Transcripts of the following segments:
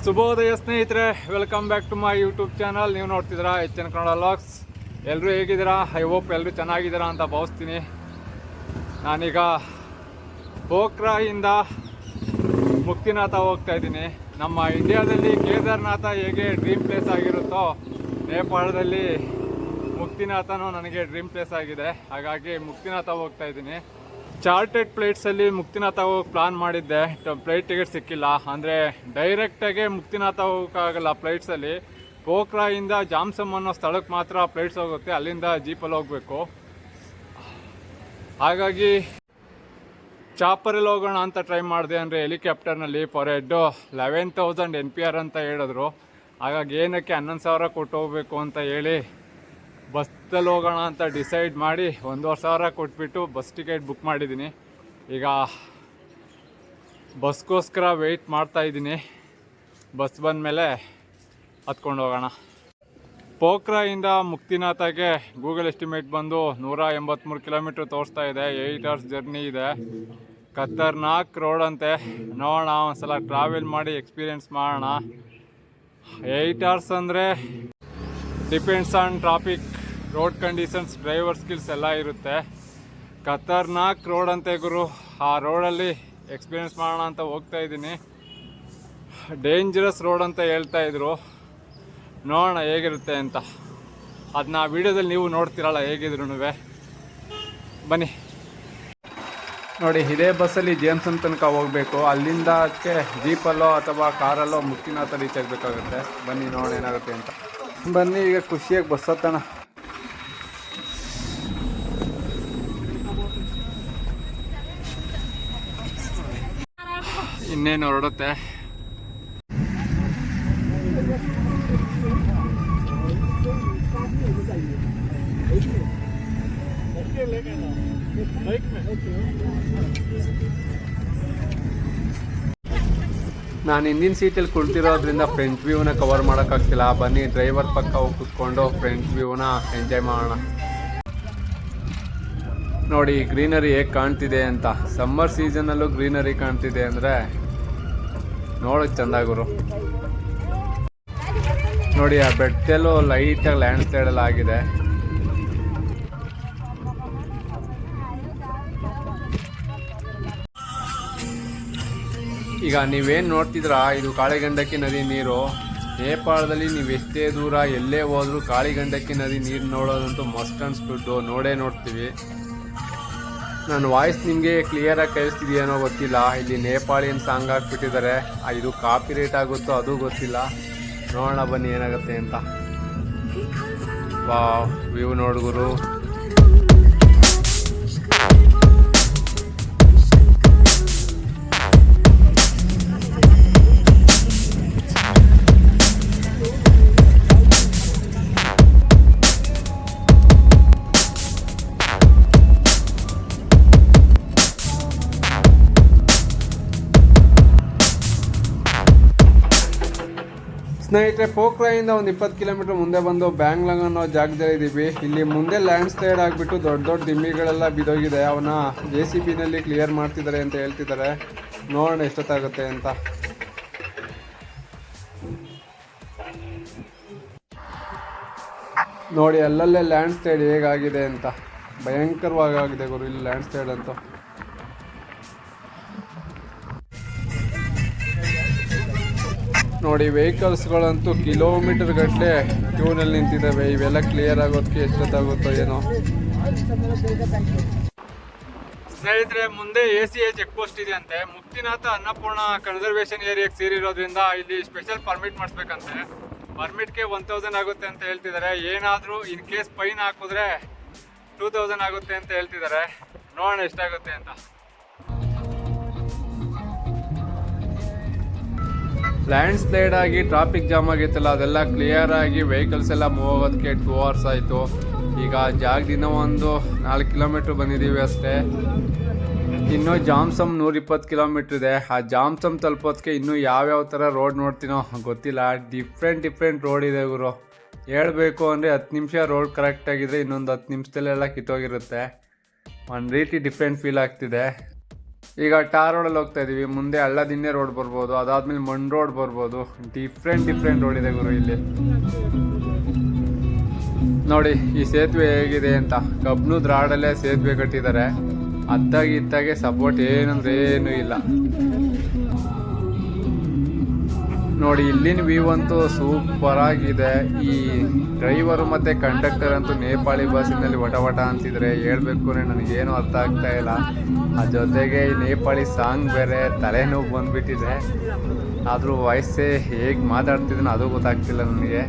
ಶುಭೋದಯ ಸ್ನೇಹಿತರೆ, welcome back to my YouTube channel. ನೀವು ನೋಡ್ತಿದ್ದೀರಾ HN ಕನ್ನಡ ವ್ಲಾಗ್ಸ್. ಎಲ್ಲರೂ ಹೇಗಿದ್ದೀರಾ? ಐ ಹೋಪ್ ಎಲ್ಲರೂ ಚೆನ್ನಾಗಿದ್ದೀರಾ ಅಂತ ಭಾವಿಸ್ತೀನಿ. ನಾನೀಗ ಪೋಖ್ರಾಯಿಂದ ಮುಕ್ತಿನಾಥ ಹೋಗ್ತಾ ಇದ್ದೀನಿ. ನಮ್ಮ ಇಂಡಿಯಾದಲ್ಲಿ ಕೇದಾರನಾಥ ಹೇಗೆ ಡ್ರೀಮ್ ಪ್ಲೇಸ್ ಆಗಿರುತ್ತೋ, ನೇಪಾಳದಲ್ಲಿ ಮುಕ್ತಿನಾಥನೂ ನನಗೆ ಡ್ರೀಮ್ ಪ್ಲೇಸ್ ಆಗಿದೆ. ಹಾಗಾಗಿ ಮುಕ್ತಿನಾಥ ಹೋಗ್ತಾ ಇದ್ದೀನಿ. ಚಾರ್ಟೆಡ್ ಫ್ಲೈಟ್ಸಲ್ಲಿ ಮುಕ್ತಿನಾಥ ಹೋಗಿ ಪ್ಲಾನ್ ಮಾಡಿದ್ದೆ. ಫ್ಲೈಟ್ ಟಿಕೆಟ್ ಸಿಕ್ಕಿಲ್ಲ. ಅಂದರೆ ಡೈರೆಕ್ಟಾಗೆ ಮುಕ್ತಿನಾಥ ಹೋಗೋಕ್ಕಾಗಲ್ಲ ಫ್ಲೈಟ್ಸಲ್ಲಿ. ಪೋಖ್ರಾಯಿಂದ ಜಾಮ್ಸಮ್ ಅನ್ನೋ ಸ್ಥಳಕ್ಕೆ ಮಾತ್ರ ಫ್ಲೈಟ್ಸ್ ಹೋಗುತ್ತೆ, ಅಲ್ಲಿಂದ ಜೀಪಲ್ಲಿ ಹೋಗಬೇಕು. ಹಾಗಾಗಿ ಚಾಪರಲ್ಲಿ ಹೋಗೋಣ ಅಂತ ಟ್ರೈ ಮಾಡಿದೆ. ಅಂದರೆ ಹೆಲಿಕಾಪ್ಟರ್ನಲ್ಲಿ ಪರ್ ಹೆಡ್ಡು 11,000 NPR ಅಂತ ಹೇಳಿದ್ರು. ಹಾಗಾಗಿ ಏನಕ್ಕೆ 11,000 ಕೊಟ್ಟು ಹೋಗಬೇಕು ಅಂತ ಹೇಳಿ ಬಸ್ಸಲ್ಲಿ ಹೋಗೋಣ ಅಂತ ಡಿಸೈಡ್ ಮಾಡಿ 1,500 ಕೊಟ್ಬಿಟ್ಟು ಬಸ್ ಟಿಕೆಟ್ ಬುಕ್ ಮಾಡಿದ್ದೀನಿ. ಈಗ ಬಸ್ಗೋಸ್ಕರ ವೆಯ್ಟ್ ಮಾಡ್ತಾಯಿದ್ದೀನಿ. ಬಸ್ ಬಂದಮೇಲೆ ಹತ್ಕೊಂಡು ಹೋಗೋಣ. ಪೋಖ್ರಾಯಿಂದ ಮುಕ್ತಿನಾಥಗೆ ಗೂಗಲ್ ಎಸ್ಟಿಮೇಟ್ ಬಂದು 183 ಕಿಲೋಮೀಟ್ರ್ ತೋರಿಸ್ತಾ ಇದೆ. 8 hours ಜರ್ನಿ ಇದೆ. ಖತರ್ನಾಕ್ ರೋಡ್ ಅಂತೆ. ನೋಡೋಣ, ಒಂದ್ಸಲ ಟ್ರಾವೆಲ್ ಮಾಡಿ ಎಕ್ಸ್ಪೀರಿಯೆನ್ಸ್ ಮಾಡೋಣ. 8 hours ಅಂದರೆ depends on traffic, road conditions, driver skills ಎಲ್ಲ ಇರುತ್ತೆ. ಖತರ್ನಾಕ್ ರೋಡ್ ಅಂತೆ ಗುರು. ಆ ರೋಡಲ್ಲಿ ಎಕ್ಸ್ಪೀರಿಯೆನ್ಸ್ ಮಾಡೋಣ ಅಂತ ಹೋಗ್ತಾ ಇದ್ದೀನಿ. ಡೇಂಜರಸ್ ರೋಡ್ ಅಂತ ಹೇಳ್ತಾ ಇದ್ರು. ನೋಡೋಣ ಹೇಗಿರುತ್ತೆ ಅಂತ. ಅದನ್ನ ವೀಡಿಯೋದಲ್ಲಿ ನೀವು ನೋಡ್ತಿರಲ್ಲ ಹೇಗಿದ್ರು. ಬನ್ನಿ ನೋಡಿ, ಇದೇ ಬಸ್ಸಲ್ಲಿ ಜೇಮ್ಸನ್ ತನಕ ಹೋಗಬೇಕು. ಅಲ್ಲಿಂದ ಅದಕ್ಕೆ ಜೀಪಲ್ಲೋ ಅಥವಾ ಕಾರಲ್ಲೋ ಮುಕ್ತಿನಾಥ ರೀಚ್ ಆಗಬೇಕಾಗುತ್ತೆ. ಬನ್ನಿ ನೋಡೋಣ ಏನಾಗುತ್ತೆ ಅಂತ. ಬನ್ನಿ ಈಗ ಖುಷಿಯಾಗಿ ಬಸ್ ಹತ್ತೋಣ. ಇನ್ನೇನು ಹೊರಡುತ್ತೆ. ನಾನು ಹಿಂದಿನ ಸೀಟಲ್ಲಿ ಕುಳಿತಿರೋದ್ರಿಂದ ಫ್ರಂಟ್ ವ್ಯೂನ ಕವರ್ ಮಾಡೋಕ್ಕಾಗ್ತಿಲ್ಲ. ಬನ್ನಿ ಡ್ರೈವರ್ ಪಕ್ಕ ಹೋಗಿ ಕೂತ್ಕೊಂಡು ಫ್ರಂಟ್ ವ್ಯೂನ ಎಂಜಾಯ್ ಮಾಡೋಣ. ನೋಡಿ ಗ್ರೀನರಿ ಹೇಗೆ ಕಾಣ್ತಿದೆ ಅಂತ. ಸಮ್ಮರ್ ಸೀಸನಲ್ಲೂ ಗ್ರೀನರಿ ಕಾಣ್ತಿದೆ ಅಂದರೆ ನೋಡೋಕ್ಕೆ ಚೆಂದ ಗುರು. ನೋಡಿ ಆ ಬೆಟ್ಟದಲ್ಲೂ ಲೈಟಾಗಿ ಲ್ಯಾಂಡ್ ಸ್ಲೈಡೆಲ್ಲ ಆಗಿದೆ. ಈಗ ನೀವೇನು ನೋಡ್ತಿದ್ರಾ, ಇದು ಕಾಳಿಗಂಡಕಿ ನದಿ ನೀರು. ನೇಪಾಳದಲ್ಲಿ ನೀವು ಎಷ್ಟೇ ದೂರ ಎಲ್ಲೇ ಹೋದ್ರೂ ಕಾಳಿಗಂಡಕಿ ನದಿ ನೀರು ನೋಡೋದಂತೂ ಮಸ್ಟ್ ಅನ್ಸ್ಬಿಟ್ಟು ನೋಡ್ತೀವಿ. ನನ್ನ ವಾಯ್ಸ್ ನಿಮಗೆ ಕ್ಲಿಯರಾಗಿ ಕೇಳಿಸ್ತಿದೆಯೇನೋ ಗೊತ್ತಿಲ್ಲ. ಇಲ್ಲಿ ನೇಪಾಳಿಯನ್ ಸಾಂಗ್ ಹಾಕ್ಬಿಟ್ಟಿದ್ದಾರೆ. ಇದು ಕಾಪಿ ರೇಟ್ ಆಗುತ್ತೋ ಅದು ಗೊತ್ತಿಲ್ಲ. ನೋಡೋಣ ಬನ್ನಿ ಏನಾಗುತ್ತೆ ಅಂತ. ವಾವ್, ವ್ಯೂ ನೋಡ್ಗುರು. ಸ್ನೇಹಿತರೆ, ಪೋಖ್ರಾಯಿಂದ ಒಂದು 20 ಕಿಲೋಮೀಟರ್ ಮುಂದೆ ಬಂದು ಬ್ಯಾಂಗ್ಲಾಂಗ್ ಅನ್ನೋ ಜಾಗದಲ್ಲಿದ್ದೀವಿ. ಇಲ್ಲಿ ಮುಂದೆ ಲ್ಯಾಂಡ್ ಸ್ಲೈಡ್ ಆಗಿಬಿಟ್ಟು ದೊಡ್ಡ ದೊಡ್ಡ ದಿಮ್ಮಿಗಳೆಲ್ಲ ಬಿದ್ದೋಗಿದೆ. ಅವನ್ನ JCBನಲ್ಲಿ ಕ್ಲಿಯರ್ ಮಾಡ್ತಿದ್ದಾರೆ ಅಂತ ಹೇಳ್ತಿದ್ದಾರೆ. ನೋಡೋಣ ಎಷ್ಟೊತ್ತಾಗುತ್ತೆ ಅಂತ. ನೋಡಿ ಅಲ್ಲಲ್ಲೇ ಲ್ಯಾಂಡ್ ಸ್ಲೈಡ್ ಹೇಗಾಗಿದೆ ಅಂತ. ಭಯಂಕರವಾಗಿ ಆಗಿದೆ ಗುರು ಇಲ್ಲಿ ಲ್ಯಾಂಡ್ ಸ್ಲೈಡ್ ಅಂತೂ. ನೋಡಿ ವೆಹಿಕಲ್ಸ್ಗಳಂತೂ ಕಿಲೋಮೀಟರ್ ಗಟ್ಟಲೆ ಕ್ಯೂನಲ್ಲಿ ನಿಂತಿದ್ದಾವೆ. ಇವೆಲ್ಲ ಕ್ಲಿಯರ್ ಆಗೋದಕ್ಕೆ ಎಷ್ಟೊತ್ತಾಗುತ್ತೋ ಏನೋ. ಸ್ನೇಹಿತರೆ, ಮುಂದೆ ACA ಚೆಕ್ ಪೋಸ್ಟ್ ಇದೆ ಅಂತೆ. ಮುಕ್ತಿನಾಥ ಅನ್ನಪೂರ್ಣ ಕನ್ಸರ್ವೇಷನ್ ಏರಿಯಾಗೆ ಸೇರಿರೋದ್ರಿಂದ ಇಲ್ಲಿ ಸ್ಪೆಷಲ್ ಪರ್ಮಿಟ್ ಮಾಡಿಸ್ಬೇಕಂತೆ. ಪರ್ಮಿಟ್ಗೆ 1,000 ಆಗುತ್ತೆ ಅಂತ ಹೇಳ್ತಿದ್ದಾರೆ. ಏನಾದರೂ ಇನ್ ಕೇಸ್ ಫೈನ್ ಹಾಕಿದ್ರೆ 2,000 ಆಗುತ್ತೆ ಅಂತ ಹೇಳ್ತಿದ್ದಾರೆ. ನೋಡೋಣ ಎಷ್ಟಾಗುತ್ತೆ ಅಂತ. ಲ್ಯಾಂಡ್ ಸ್ಲೈಡ್ ಆಗಿ ಟ್ರಾಫಿಕ್ ಜಾಮ್ ಆಗಿತ್ತಲ್ಲ, ಅದೆಲ್ಲ ಕ್ಲಿಯರ್ ಆಗಿ ವೆಹಿಕಲ್ಸ್ ಎಲ್ಲ ಮೂವ್ ಆಗೋದಕ್ಕೆ 2 hours ಆಯಿತು. ಈಗ ಜಾಗದಿಂದ ಒಂದು 4 ಕಿಲೋಮೀಟ್ರ್ ಬಂದಿದ್ದೀವಿ ಅಷ್ಟೇ. ಇನ್ನೂ ಜಾಮ್ಸಮ್ 120 ಕಿಲೋಮೀಟ್ರ್ ಇದೆ. ಆ ಜಾಮ್ಸಮ್ ತಲುಪೋದಕ್ಕೆ ಇನ್ನೂ ಯಾವ್ಯಾವ ಥರ ರೋಡ್ ನೋಡ್ತೀನೋ ಗೊತ್ತಿಲ್ಲ. ಡಿಫ್ರೆಂಟ್ ರೋಡ್ ಇದೆ ಗುರು. ಹೇಳಬೇಕು ಅಂದರೆ 10 ನಿಮಿಷ ರೋಡ್ ಕರೆಕ್ಟಾಗಿದ್ದರೆ ಇನ್ನೊಂದು 10 ನಿಮಿಷದಲ್ಲೆಲ್ಲ ಕಿತ್ತೋಗಿರುತ್ತೆ. ಒಂದು ರೀತಿ ಡಿಫ್ರೆಂಟ್ ಫೀಲ್ ಆಗ್ತಿದೆ. ಈಗ ಟಾರ್ ರೋಡಲ್ಲಿ ಹೋಗ್ತಾ ಇದೀವಿ, ಮುಂದೆ ಹಳ್ಳದಿನ್ನೆ ರೋಡ್ ಬರ್ಬೋದು, ಅದಾದ್ಮೇಲೆ ಮಣ್ ರೋಡ್ ಬರ್ಬೋದು. ಡಿಫ್ರೆಂಟ್ ರೋಡ್ ಇದೆ ಗುರು ಇಲ್ಲಿ. ನೋಡಿ ಈ ಸೇತುವೆ ಹೇಗಿದೆ ಅಂತ, ಕಬ್ನದ ರಾಡಲ್ಲೇ ಸೇತುವೆ ಕಟ್ಟಿದ್ದಾರೆ. ಇತ್ತಾಗೆ ಸಪೋರ್ಟ್ ಏನಂದ್ರೆ ಏನೂ ಇಲ್ಲ. ನೋಡಿ ಇಲ್ಲಿನ ವ್ಯೂ ಅಂತೂ ಸೂಪರ್ ಆಗಿದೆ. ಈ ಡ್ರೈವರು ಮತ್ತು ಕಂಡಕ್ಟರ್ ಅಂತೂ ನೇಪಾಳಿ ಭಾಷೆಯಲ್ಲಿ ವಟ ಅಂತಿದ್ರೆ, ಹೇಳ್ಬೇಕು ಅಂದರೆ ನನಗೇನು ಅರ್ಥ ಆಗ್ತಾ ಇಲ್ಲ. ಆ ಜೊತೆಗೆ ಈ ನೇಪಾಳಿ ಸಾಂಗ್ ಬೇರೆ ತಲೆನೋವು ಬಂದುಬಿಟ್ಟಿದೆ. ಆದರೂ ವಯಸ್ಸೇ ಹೇಗೆ ಮಾತಾಡ್ತಿದ್ದೀನೋ ಅದು ಗೊತ್ತಾಗ್ತಿಲ್ಲ ನನಗೆ.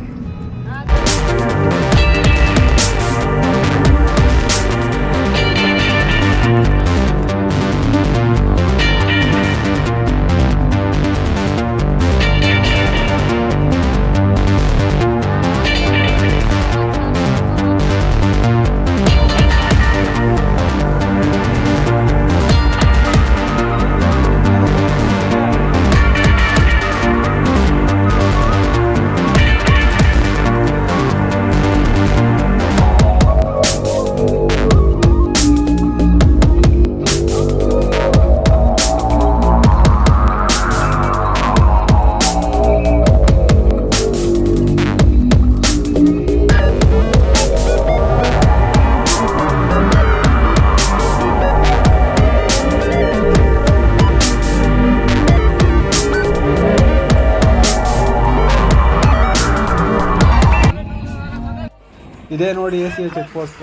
ಇದೇ ನೋಡಿ ACA check post.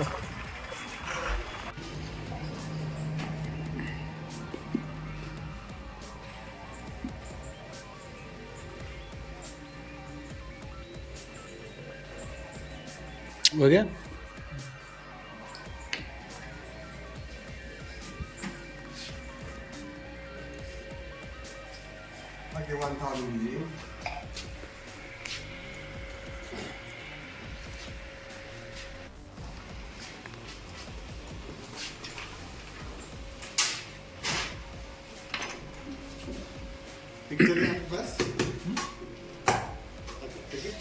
Okay Okay, 1,000 picture है आपके पास? टिकट?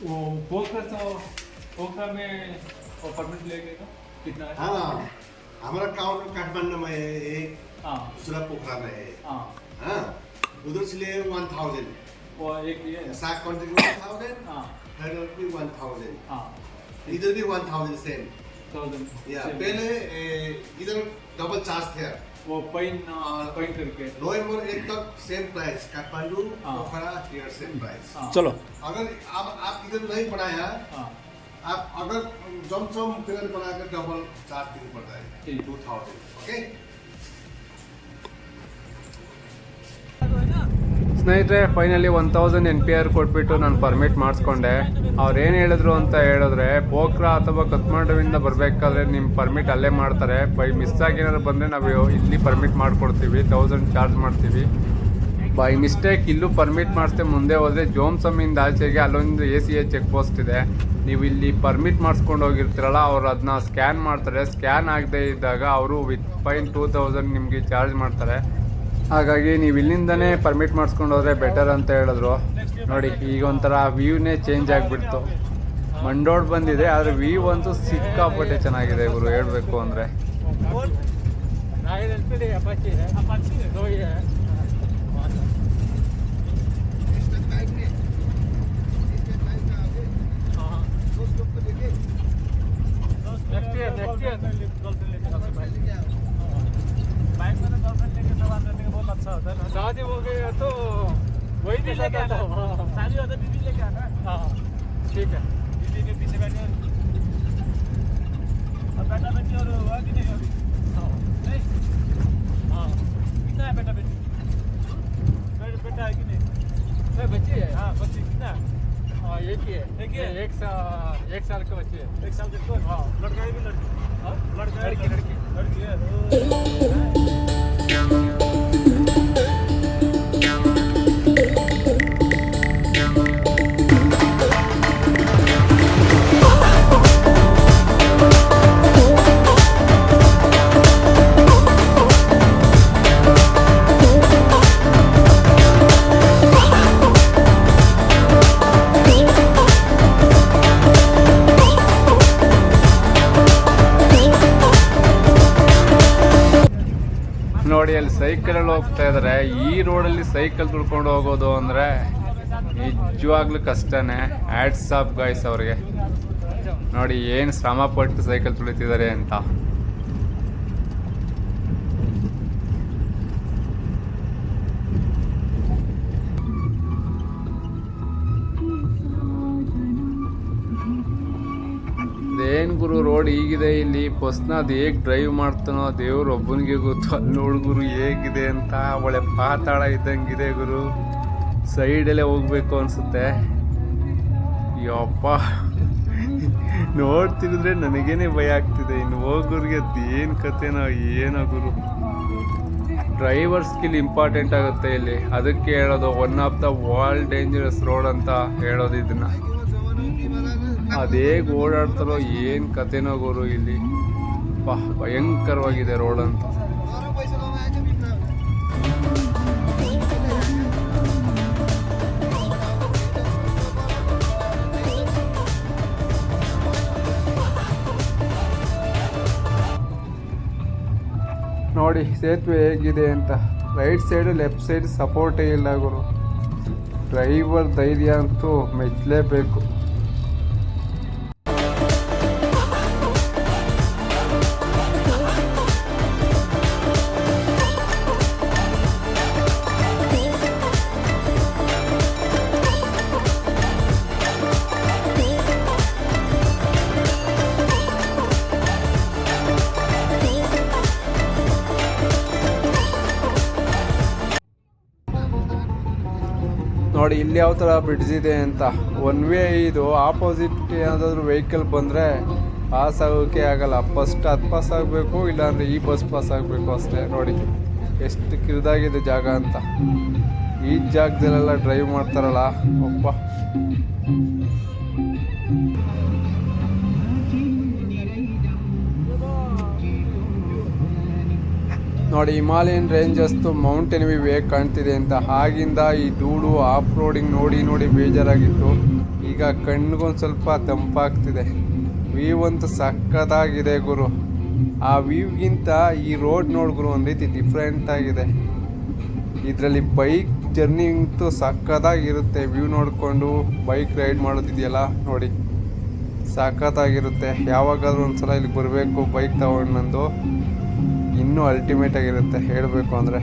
वो पोखरा में परमिट लेगा कितना है? हाँ, हमारा काउंटर काठमांडू में है एक, हाँ दूसरा पोखरा में है। हाँ हाँ, उधर से ले 1,000। वो एक ये सात कॉन्ट्रैक्ट 1,000, हाँ थर्ड भी 1,000। हाँ इधर भी 1,000 सेम। 1000 या पहले इधर डबल चार्ज थे। वो पैन करके नवंबर 1 तक same price, Kathmandu Pokhara here same price. चलो अगर आप इधर नहीं बनाया, हाँ आप अगर जमसम फिगर बनाकर डबल चार्ज देना पड़ता है, ठीक। 2,000। ओके, ಸ್ನೇಹಿತರೆ ಫೈನಲಿ 1000 NPR ಕೊಟ್ಬಿಟ್ಟು ನಾನು ಪರ್ಮಿಟ್ ಮಾಡಿಸ್ಕೊಂಡೆ. ಅವ್ರು ಏನು ಹೇಳಿದ್ರು ಅಂತ ಹೇಳಿದ್ರೆ, ಪೋಖ್ರಾ ಅಥವಾ ಕತ್ಮಂಡುವಿಂದ ಬರಬೇಕಾದ್ರೆ ನಿಮ್ಮ ಪರ್ಮಿಟ್ ಅಲ್ಲೇ ಮಾಡ್ತಾರೆ. ಬೈ ಮಿಸ್ ಆಗಿ ಏನಾದ್ರು ಬಂದರೆ ನಾವು ಇಲ್ಲಿ ಪರ್ಮಿಟ್ ಮಾಡಿಕೊಡ್ತೀವಿ, 1000 ಚಾರ್ಜ್ ಮಾಡ್ತೀವಿ. ಬೈ ಮಿಸ್ಟೇಕ್ ಇಲ್ಲೂ ಪರ್ಮಿಟ್ ಮಾಡಿಸ್ದೆ ಮುಂದೆ ಹೋದರೆ ಜೋಮ್ಸಮ್ಮಿಂದ ಆಚೆಗೆ ಅಲ್ಲೊಂದು ACA ಚೆಕ್ ಪೋಸ್ಟ್ ಇದೆ. ನೀವು ಇಲ್ಲಿ ಪರ್ಮಿಟ್ ಮಾಡಿಸ್ಕೊಂಡು ಹೋಗಿರ್ತೀರಲ್ಲ, ಅವ್ರು ಅದನ್ನ ಸ್ಕ್ಯಾನ್ ಮಾಡ್ತಾರೆ. ಸ್ಕ್ಯಾನ್ ಆಗದೆ ಇದ್ದಾಗ ಅವರು ವಿತ್ ಫೈನ್ 2000 ನಿಮಗೆ ಚಾರ್ಜ್ ಮಾಡ್ತಾರೆ. ಹಾಗಾಗಿ ನೀವು ಇಲ್ಲಿಂದನೇ ಪರ್ಮಿಟ್ ಮಾಡಿಸ್ಕೊಂಡು ಹೋದರೆ ಬೆಟರ್ ಅಂತ ಹೇಳಿದ್ರು. ನೋಡಿ ಈಗ ಒಂಥರ ವ್ಯೂನೇ ಚೇಂಜ್ ಆಗಿಬಿಡ್ತು. ಮಂಡೋಡ್ ಬಂದಿದೆ, ಆದರೆ ವ್ಯೂ ಅಂತೂ ಸಿಕ್ಕಾಪಟ್ಟೆ ಚೆನ್ನಾಗಿದೆ ಗುರು, ಹೇಳಬೇಕು ಅಂದರೆ. शादी हो गई है तो वही भी लेके आना। शादी होता दीदी लेके आना। हाँ ठीक है, दीदी के पीछे बैठे और बेटा बेटी और हुआ कि नहीं अभी? हाँ नहीं, हाँ कितना है बेटा बेटी? बेटा है कि नहीं? नहीं बच्ची है। हाँ बच्ची कितना है? हाँ एक ही है। एक ही है? एक साल का बच्ची है। एक साल के कौन? हाँ लड़का है कि लड़की? हाँ लड़का है, लड़की है। ನೋಡಿ ಅಲ್ಲಿ ಸೈಕಲಲ್ಲಿ ಹೋಗ್ತಾ ಇದ್ದಾರೆ. ಈ ರೋಡಲ್ಲಿ ಸೈಕಲ್ ತುಳ್ಕೊಂಡು ಹೋಗೋದು ಅಂದರೆ ನಿಜವಾಗ್ಲೂ ಕಷ್ಟನೇ. ಹ್ಯಾಟ್ಸ್ ಆಫ್ ಗಾಯ್ಸ್ ಅವ್ರಿಗೆ. ನೋಡಿ ಏನು ಶ್ರಮ ಪಟ್ಟು ಸೈಕಲ್ ತುಳಿತಿದ್ದಾರೆ ಅಂತ. ಏನ್ ಗುರು ರೋಡ್ ಹೀಗಿದೆ ಇಲ್ಲಿ. ಬಸ್ನ ಅದು ಹೇಗೆ ಡ್ರೈವ್ ಮಾಡ್ತಾನೋ ದೇವ್ರು ಒಬ್ಬನಿಗೆ ಗೊತ್ತು. ಅಲ್ಲಿ ನೋಡು ಗುರು ಹೇಗಿದೆ ಅಂತ. ಒಳ್ಳೆ ಪಾತಾಳ ಇದ್ದಂಗಿದೆ ಗುರು. ಸೈಡಲ್ಲೇ ಹೋಗ್ಬೇಕು ಅನ್ಸುತ್ತೆ. ಯಪ್ಪ ನೋಡ್ತಿದ್ರೆ ನನಗೇನೆ ಭಯ ಆಗ್ತಿದೆ. ಇನ್ನು ಹೋಗೋರಿಗೆ ಅದೇನು ಕತೆನೋ ಏನೋ ಗುರು. ಡ್ರೈವರ್ ಸ್ಕಿಲ್ ಇಂಪಾರ್ಟೆಂಟ್ ಆಗುತ್ತೆ ಇಲ್ಲಿ. ಅದಕ್ಕೆ ಹೇಳೋದು one of the world dangerous road ಅಂತ ಹೇಳೋದು ಇದನ್ನ. ಅದೇಗ ಓಡಾಡ್ತಾರೋ ಏನು ಕತೆನೋ ಗುರು ಇಲ್ಲಿ. ಭಯಂಕರವಾಗಿದೆ ರೋಡ್ ಅಂತ. ನೋಡಿ ಸೇತುವೆ ಹೇಗಿದೆ ಅಂತ. ರೈಟ್ ಸೈಡ್ ಲೆಫ್ಟ್ ಸೈಡ್ ಸಪೋರ್ಟೇ ಇಲ್ಲ ಗುರು. ಡ್ರೈವರ್ ಧೈರ್ಯ ಅಂತೂ ಮೆಚ್ಚಲೇಬೇಕು. ನೋಡಿ ಇಲ್ಲಿ ಯಾವ ಥರ ಬ್ರಿಡ್ಜ್ ಇದೆ ಅಂತ. ಒನ್ ವೇ ಇದು. ಆಪೋಸಿಟ್ ಯಾವುದಾದ್ರೂ ವೆಹಿಕಲ್ ಬಂದರೆ ಪಾಸ್ ಆಗೋಕ್ಕೆ ಆಗಲ್ಲ. ಫಸ್ಟ್ ಅದು ಪಾಸ್ ಆಗಬೇಕು, ಇಲ್ಲಾಂದರೆ ಈ ಬಸ್ ಪಾಸ್ ಆಗಬೇಕು ಅಷ್ಟೇ. ನೋಡಿ ಎಷ್ಟು ಕಿರಿದಾಗಿದೆ ಜಾಗ ಅಂತ. ಈ ಜಾಗದಲ್ಲೆಲ್ಲ ಡ್ರೈವ್ ಮಾಡ್ತಾರಲ್ಲ ಒಬ್ಬ. ನೋಡಿ ಹಿಮಾಲಯನ್ ರೇಂಜಸ್ದು ಮೌಂಟೇನ್ ವ್ಯೂ ಹೇಗೆ ಕಾಣ್ತಿದೆ ಅಂತ. ಆಗಿಂದ ಈ ಧೂಳು ಆಫ್ ರೋಡಿಂಗ್ ನೋಡಿ ನೋಡಿ ಬೇಜಾರಾಗಿತ್ತು. ಈಗ ಕಣ್ಣಿಗೊಂದು ಸ್ವಲ್ಪ ತಂಪಾಗ್ತಿದೆ. ವ್ಯೂ ಅಂತೂ ಸಕ್ಕತ್ತಾಗಿದೆ ಗುರು. ಆ ವ್ಯೂಗಿಂತ ಈ ರೋಡ್ ನೋಡಿ ಗುರು ಒಂದು ರೀತಿ ಡಿಫ್ರೆಂಟ್ ಆಗಿದೆ. ಇದರಲ್ಲಿ ಬೈಕ್ ಜರ್ನಿ ಅಂತೂ ಸಕ್ಕತ್ತಾಗಿರುತ್ತೆ. ವ್ಯೂ ನೋಡಿಕೊಂಡು ಬೈಕ್ ರೈಡ್ ಮಾಡೋದಿದೆಯಲ್ಲ ನೋಡಿ, ಸಕ್ಕತ್ತಾಗಿರುತ್ತೆ. ಯಾವಾಗಾದ್ರೂ ಒಂದ್ಸಲ ಇಲ್ಲಿಗೆ ಬರಬೇಕು ಬೈಕ್ ತಗೊಂಡು. ನಂದು ಇನ್ನೂ ಅಲ್ಟಿಮೇಟ್ ಆಗಿರುತ್ತೆ ಹೇಳಬೇಕು ಅಂದರೆ.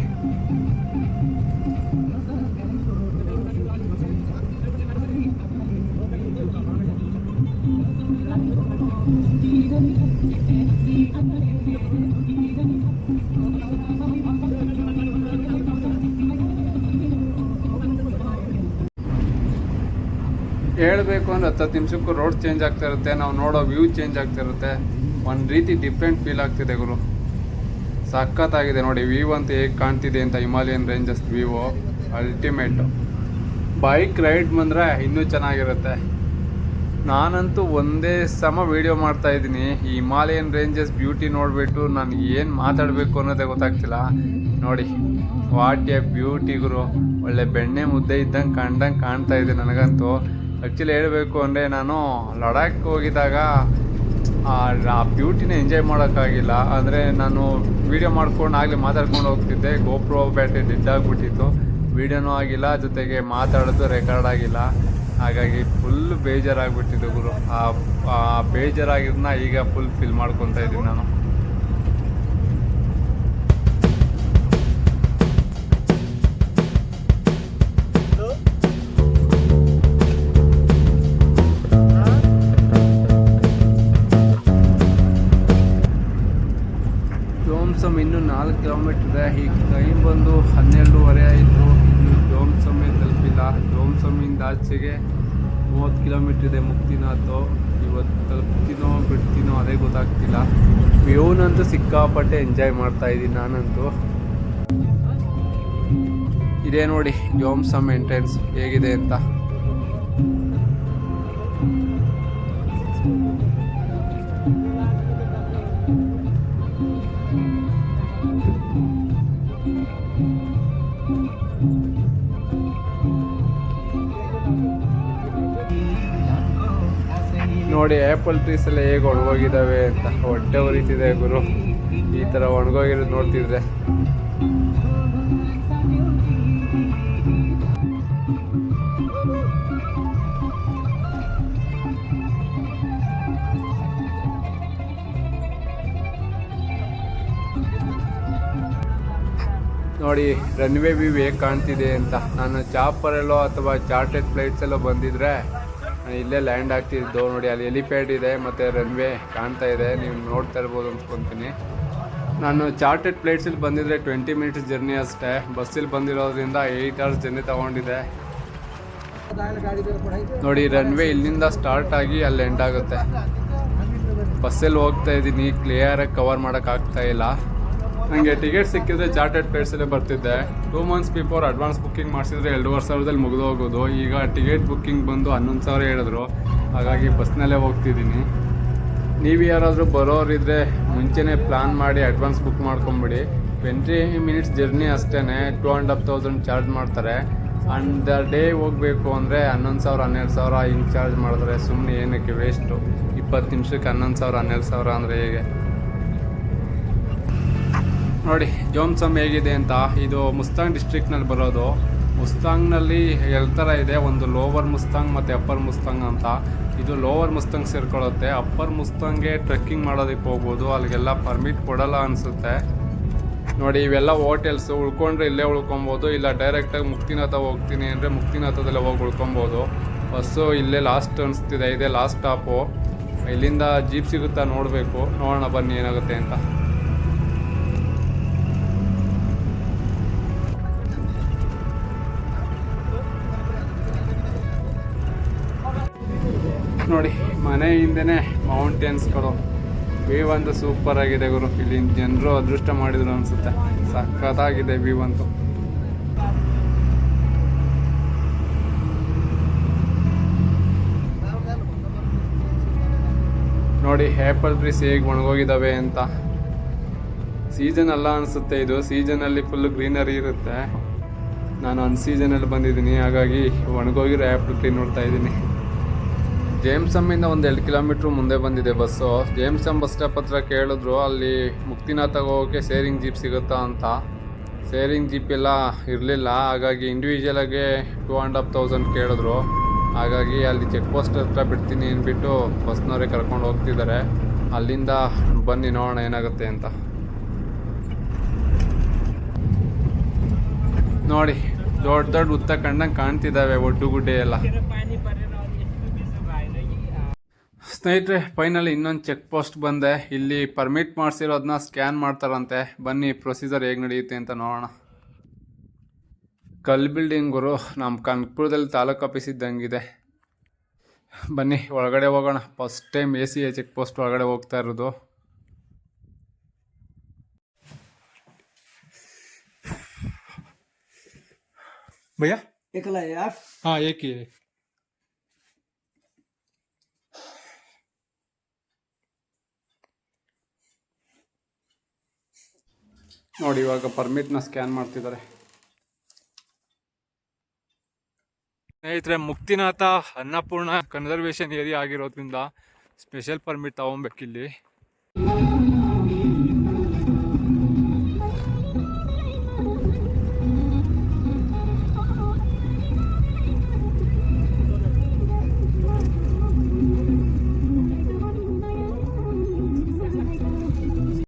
ಹೇಳಬೇಕು ಅಂದರೆ 10 ನಿಮಿಷಕ್ಕೂ ರೋಡ್ ಚೇಂಜ್ ಆಗ್ತಾ ಇರುತ್ತೆ. ನಾವು ನೋಡೋ ವ್ಯೂ ಚೇಂಜ್ ಆಗ್ತಾ ಇರುತ್ತೆ. ಒಂದು ರೀತಿ ಡಿಫ್ರೆಂಟ್ ಫೀಲ್ ಆಗ್ತಿದೆ ಗುರು. ಸಖತ್ತಾಗಿದೆ ನೋಡಿ ವ್ಯೂ ಅಂತ ಹೇಗೆ ಕಾಣ್ತಿದೆ ಅಂತ. Himalayan ranges view ultimate. Bike ride ಬಂದರೆ ಇನ್ನೂ ಚೆನ್ನಾಗಿರುತ್ತೆ. ನಾನಂತೂ ಒಂದೇ ಸಮ ವೀಡಿಯೋ ಮಾಡ್ತಾಯಿದ್ದೀನಿ. ಈ ಹಿಮಾಲಯನ್ ರೇಂಜಸ್ ಬ್ಯೂಟಿ ನೋಡಿಬಿಟ್ಟು ನಾನು ಏನು ಮಾತಾಡಬೇಕು ಅನ್ನೋದೇ ಗೊತ್ತಾಗ್ತಿಲ್ಲ. ನೋಡಿ ವಾಟ್ ಎ ಬ್ಯೂಟಿ ಗುರು. ಒಳ್ಳೆ ಬೆಣ್ಣೆ ಮುದ್ದೆ ಇದ್ದಂಗೆ ಕಾಣ್ತಾ ಇದೆ ನನಗಂತೂ. ಆ್ಯಕ್ಚುಲಿ ಹೇಳಬೇಕು ಅಂದರೆ ನಾನು ಲಡಾಖ್ ಹೋಗಿದ್ದಾಗ ಆ ಬ್ಯೂಟಿನ ಎಂಜಾಯ್ ಮಾಡೋಕ್ಕಾಗಿಲ್ಲ. ಅಂದರೆ ನಾನು ವೀಡಿಯೋ ಮಾಡ್ಕೊಂಡು ಆಗಲೇ ಮಾತಾಡ್ಕೊಂಡು ಹೋಗ್ತಿದ್ದೆ. ಗೋಪ್ರೋ ಬ್ಯಾಟ್ರಿ ಡೆಡ್ ಆಗಿಬಿಟ್ಟಿತ್ತು. ವೀಡಿಯೋನೂ ಆಗಿಲ್ಲ, ಜೊತೆಗೆ ಮಾತಾಡೋದು ರೆಕಾರ್ಡ್ ಆಗಿಲ್ಲ. ಹಾಗಾಗಿ ಫುಲ್ ಬೇಜಾರಾಗಿಬಿಟ್ಟಿದ್ದು ಗುರು. ಆ ಬೇಜಾರಾಗಿದ್ದನ್ನ ಈಗ ಫುಲ್ ಫೀಲ್ ಮಾಡ್ಕೊತಾ ಇದ್ದೀನಿ ನಾನು. ಇನ್ನೂ 4 ಕಿಲೋಮೀಟರ್ ಇದೆ. ಈಗ ಟೈಮ್ ಬಂದು 12:30 ಆಯಿತು. ಇನ್ನು ಜೋಮ್ಸಮ್ಮೆ ತಲುಪಿಲ್ಲ. ಜೋಮ್ಸಮ್ಮಿಂದ ಆಚೆಗೆ 30 ಕಿಲೋಮೀಟ್ರ್ ಇದೆ ಮುಕ್ತಿನಾಥ್. ಇವತ್ತು ತಲುಪ್ತೀನೋ ಬಿಡ್ತೀನೋ ಅದೇ ಗೊತ್ತಾಗ್ತಿಲ್ಲ. ವ್ಯೂನಂತೂ ಸಿಕ್ಕಾಪಟ್ಟೆ ಎಂಜಾಯ್ ಮಾಡ್ತಾ ಇದ್ದೀನಿ ನಾನಂತೂ. ಇದೇ ನೋಡಿ ಜೋಮ್ಸಮ್ ಎಂಟ್ರೆನ್ಸ್ ಹೇಗಿದೆ ಅಂತ. ನೋಡಿ ಆ್ಯಪಲ್ ಟ್ರೀಸ್ ಎಲ್ಲ ಹೇಗೆ ಒಣಗೋಗಿದ್ದಾವೆ ಅಂತ. ಹೊಟ್ಟೆ ಉರಿತಿದೆ ಗುರು ಈ ಥರ ಒಣಗೋಗಿರೋದು ನೋಡ್ತಿದ್ರೆ. ನೋಡಿ ರನ್ವೇ ವ್ಯೂ ಹೇಗೆ ಕಾಣ್ತಿದೆ ಅಂತ. ನಾನು ಚಾಪರಲ್ಲೋ ಅಥವಾ ಚಾರ್ಟೆಡ್ ಫ್ಲೈಟ್ಸಲ್ಲೋ ಬಂದಿದ್ರೆ ಇಲ್ಲೇ ಲ್ಯಾಂಡ್ ಆಗ್ತಿದ್ದು. ನೋಡಿ ಅಲ್ಲಿ ಹೆಲಿಪ್ಯಾಡ್ ಇದೆ ಮತ್ತು ರನ್ವೇ ಕಾಣ್ತಾ ಇದೆ, ನೀವು ನೋಡ್ತಾ ಇರ್ಬೋದು ಅನ್ಸ್ಕೊತೀನಿ. ನಾನು ಚಾರ್ಟೆಡ್ ಫ್ಲೈಟ್ಸಲ್ಲಿ ಬಂದಿದ್ರೆ 20 ಮಿನಿಟ್ಸ್ ಜರ್ನಿ ಅಷ್ಟೇ. ಬಸ್ಸಲ್ಲಿ ಬಂದಿರೋದ್ರಿಂದ 8 ಅವರ್ಸ್ ಜರ್ನಿ ತೊಗೊಂಡಿದೆ. ನೋಡಿ ರನ್ವೇ ಇಲ್ಲಿಂದ ಸ್ಟಾರ್ಟ್ ಆಗಿ ಅಲ್ಲಿ ಎಂಡ್ ಆಗುತ್ತೆ. ಬಸ್ಸಲ್ಲಿ ಹೋಗ್ತಾ ಇದ್ದೀನಿ, ಕ್ಲಿಯರಾಗಿ ಕವರ್ ಮಾಡೋಕ್ಕಾಗ್ತಾ ಇಲ್ಲ. ನನಗೆ ಟಿಕೆಟ್ ಸಿಕ್ಕಿದ್ರೆ ಚಾರ್ಟೆಡ್ ಫ್ಲೈಟ್ಸಲ್ಲೇ ಬರ್ತಿದ್ದೆ. 2 months ಬಿಫೋರ್ ಅಡ್ವಾನ್ಸ್ ಬುಕ್ಕಿಂಗ್ ಮಾಡಿಸಿದ್ರೆ 2,500 ಮುಗಿದು ಹೋಗೋದು. ಈಗ ಟಿಕೆಟ್ ಬುಕ್ಕಿಂಗ್ ಬಂದು 11,000 ಹೇಳಿದ್ರು, ಹಾಗಾಗಿ ಬಸ್ನಲ್ಲೇ ಹೋಗ್ತಿದ್ದೀನಿ. ನೀವು ಯಾರಾದರೂ ಬರೋರಿದ್ರೆ ಮುಂಚೆನೇ ಪ್ಲ್ಯಾನ್ ಮಾಡಿ ಅಡ್ವಾನ್ಸ್ ಬುಕ್ ಮಾಡ್ಕೊಂಬಿಡಿ. 20 ಮಿನಿಟ್ಸ್ ಜರ್ನಿ ಅಷ್ಟೇ, 2,500 ಚಾರ್ಜ್ ಮಾಡ್ತಾರೆ. ಆನ್ ದ ಡೇ ಹೋಗಬೇಕು ಅಂದರೆ 11,000 12,000 ಹಿಂಗೆ ಚಾರ್ಜ್ ಮಾಡ್ತಾರೆ. ಸುಮ್ಮನೆ ಏನಕ್ಕೆ ವೇಸ್ಟು. 20 ನಿಮಿಷಕ್ಕೆ 11,000 12,000 ಅಂದರೆ ಹೇಗೆ? ನೋಡಿ ಜೋಮ್ಸಮ್ ಹೇಗಿದೆ ಅಂತ. ಇದು ಮುಸ್ತಾಂಗ್ ಡಿಸ್ಟ್ರಿಕ್ನಲ್ಲಿ ಬರೋದು. ಮುಸ್ತಾಂಗ್ನಲ್ಲಿ 2 ಥರ ಇದೆ, ಒಂದು ಲೋವರ್ ಮುಸ್ತಾಂಗ್ ಮತ್ತು ಅಪ್ಪರ್ ಮುಸ್ತಾಂಗ್ ಅಂತ. ಇದು ಲೋವರ್ ಮುಸ್ತಾಂಗ್ ಸೇರ್ಕೊಳ್ಳುತ್ತೆ. ಅಪ್ಪರ್ ಮುಸ್ತಾಂಗ್ಗೆ ಟ್ರೆಕ್ಕಿಂಗ್ ಮಾಡೋದಕ್ಕೆ ಹೋಗ್ಬೋದು, ಅಲ್ಲಿಗೆಲ್ಲ ಪರ್ಮಿಟ್ ಕೊಡಲ್ಲ ಅನಿಸುತ್ತೆ. ನೋಡಿ ಇವೆಲ್ಲ ಹೋಟೆಲ್ಸು, ಉಳ್ಕೊಂಡ್ರೆ ಇಲ್ಲೇ ಉಳ್ಕೊಬೋದು, ಇಲ್ಲ ಡೈರೆಕ್ಟಾಗಿ ಮುಕ್ತಿನಾಥ ಹೋಗ್ತೀನಿ ಅಂದರೆ ಮುಕ್ತಿನಾಥದಲ್ಲೇ ಹೋಗಿ ಉಳ್ಕೊಬೋದು. ಬಸ್ಸು ಇಲ್ಲೇ ಲಾಸ್ಟ್ ಅನಿಸ್ತಿದೆ, ಇದೇ ಲಾಸ್ಟ್ ಸ್ಟಾಪು. ಇಲ್ಲಿಂದ ಜೀಪ್ ಸಿಗುತ್ತಾ ನೋಡಬೇಕು, ನೋಡೋಣ ಬನ್ನಿ ಏನಾಗುತ್ತೆ ಅಂತ. ನೋಡಿ ಮನೆ ಹಿಂದೆನೇ ಮೌಂಟೇನ್ಸ್ಗಳು. ವ್ಯೂ ಅಂತೂ ಸೂಪರ್ ಆಗಿದೆ ಗುರು. ಇಲ್ಲಿ ಜನರು ಅದೃಷ್ಟ ಮಾಡಿದ್ರು ಅನಿಸುತ್ತೆ, ಸಖತ್ತಾಗಿದೆ ವ್ಯೂ ಅಂತೂ. ನೋಡಿ ಆ್ಯಪಲ್ ಟ್ರೀಸ್ ಹೇಗೆ ಒಣಗೋಗಿದ್ದಾವೆ ಅಂತ. ಸೀಸನ್ ಅಲ್ಲ ಅನಿಸುತ್ತೆ ಇದು, ಸೀಸನಲ್ಲಿ ಫುಲ್ ಗ್ರೀನರಿ ಇರುತ್ತೆ. ನಾನು ಅನ್ಸೀಸನಲ್ಲಿ ಬಂದಿದ್ದೀನಿ, ಹಾಗಾಗಿ ಒಣಗೋಗಿರೋ ಆ್ಯಪಲ್ ಟ್ರೀ ನೋಡ್ತಾ ಇದ್ದೀನಿ. ಜೇಮ್ಸಮ್ಮಿಂದ ಒಂದು 2 ಕಿಲೋಮೀಟ್ರ್ ಮುಂದೆ ಬಂದಿದೆ ಬಸ್ಸು. ಜೇಮ್ಸಮ್ ಬಸ್ ಸ್ಟಾಪ್ ಹತ್ರ ಕೇಳಿದ್ರು, ಅಲ್ಲಿ ಮುಕ್ತಿನಾಥಗೆ ಹೋಗೋಕ್ಕೆ ಶೇರಿಂಗ್ ಜೀಪ್ ಸಿಗುತ್ತಾ ಅಂತ. ಶೇರಿಂಗ್ ಜೀಪ್ ಎಲ್ಲ ಇರಲಿಲ್ಲ, ಹಾಗಾಗಿ ಇಂಡಿವಿಜುವಲಾಗೆ 2,500 ಕೇಳಿದ್ರು. ಹಾಗಾಗಿ ಅಲ್ಲಿ ಚೆಕ್ ಪೋಸ್ಟ್ ಹತ್ರ ಬಿಡ್ತೀನಿ ಅಂದ್ಬಿಟ್ಟು ಬಸ್ನವರೇ ಕರ್ಕೊಂಡು ಹೋಗ್ತಿದ್ದಾರೆ. ಅಲ್ಲಿಂದ ಬನ್ನಿ ನೋಡೋಣ ಏನಾಗುತ್ತೆ ಅಂತ. ನೋಡಿ ದೊಡ್ಡ ದೊಡ್ಡ ಉತ್ತ ಕಂಡಂಗೆ ಕಾಣ್ತಿದ್ದಾವೆ ಒಡ್ಡು ಗುಡ್ಡೆ ಎಲ್ಲ. ಸ್ನೇಹಿತರೆ ಫೈನಲಿ ಇನ್ನೊಂದು ಚೆಕ್ ಪೋಸ್ಟ್ ಬಂದೆ. ಇಲ್ಲಿ ಪರ್ಮಿಟ್ ಮಾಡಿಸಿರೋದನ್ನ ಸ್ಕ್ಯಾನ್ ಮಾಡ್ತಾರಂತೆ. ಬನ್ನಿ ಪ್ರೊಸೀಜರ್ ಹೇಗೆ ನಡೆಯುತ್ತೆ ಅಂತ ನೋಡೋಣ. ಕಲ್ ಬಿಲ್ಡಿಂಗರು ನಮ್ಮ ಕನಕಪುರದಲ್ಲಿ ತಾಲೂಕು ಆಫೀಸ್ ಇದ್ದಂಗಿದೆ. ಬನ್ನಿ ಒಳಗಡೆ ಹೋಗೋಣ. First time ACA check post ಒಳಗಡೆ ಹೋಗ್ತಾ ಇರೋದು. ಭಯ್ಯ ಹಾಂ ಏಕೆ ನೋಡಿ ಇವಾಗ ಪರ್ಮಿಟ್ನ ಸ್ಕ್ಯಾನ್ ಮಾಡ್ತಿದ್ದಾರೆ. ಸ್ನೇಹಿತರೆ ಮುಕ್ತಿನಾಥ ಅನ್ನಪೂರ್ಣ ಕನ್ಸರ್ವೇಷನ್ ಏರಿಯಾ ಆಗಿರೋದ್ರಿಂದ ಸ್ಪೆಷಲ್ ಪರ್ಮಿಟ್ ತಗೊಬೇಕಿಲ್ಲಿ.